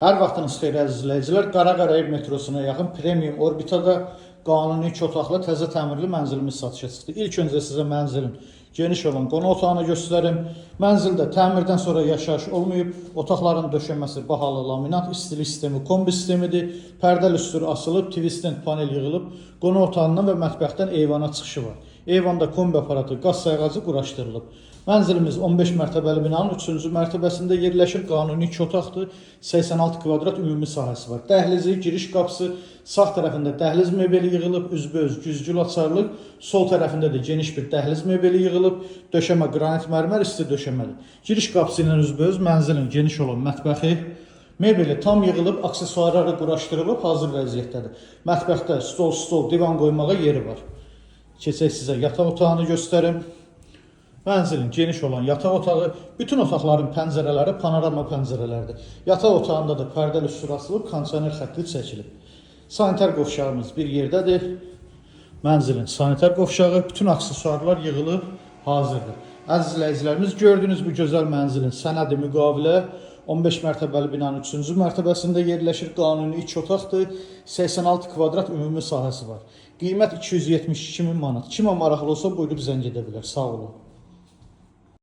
Hər vaxtınız xeyir əziz izləyicilər. Qara metrosuna yaxın premium orbitada qanuni 2 otaqlı təzə təmirli mənzilimiz satışa çıxdı. İlk öncə sizə mənzilin geniş olan qonaq otağını göstərim. Mənzildə təmirdən sonra yaşayış olmayıb. Otaqların döşəməsi bahalı laminat, istilik sistemi, kombi sistemidir. Pərdə lüstürü asılıb, twistent panel yığılıb. Qonaq otağından və mətbəxdən eyvana çıxışı var. Eyvanda kombi aparatı, qaz sayğacı quraşdırılıb. Mənzilimiz 15 mərtəbəli binanın 3-cü mərtəbəsində yerləşir. Qanuni 2 otaqdır. 86 kvadrat ümumi sahəsi var. Dəhlizi, giriş qapısı, sağ tərəfində dəhliz mebeli yığılıb, üzbəüz güzgül açarlıq. Sol tərəfində də geniş bir dəhliz mebeli yığılıb. Döşəmə qranit mərmər isti döşəməli. Giriş qapısı ilə üzbəüz mənzilin geniş olan mətbəxi. Mebeli tam yığılıb, aksesuarları quraşdırılıb, hazır vəziyyətdədir. Mətbəxdə stol, divan qoymağa yeri var. Keçək sizə yataq otağını göstərim. Mənzilin geniş olan yataq otağı, bütün otaqların pəncərələri panorama pəncərələrdir. Yataq otağında da pərdə lüstür asılıb, kondisioner xətti çəkilib. Sanitar qovşağımız bir yerdədir. Mənzilin sanitar qovşağı, bütün aksesuarlar yığılıb, hazırdır. Əziz izləyicilərimiz, gördüyünüz bu gözəl mənzilin sənədi müqavilə 15 mərtəbəli binanın 3-cü mərtəbəsində yerləşir. Qanuni 2 otaqdır, 86 kvadrat ümumi sahəsi var. Qiymət 272 min manat. Kimə maraqlı olsa buyurub zəng edə bilər. Sağ olun.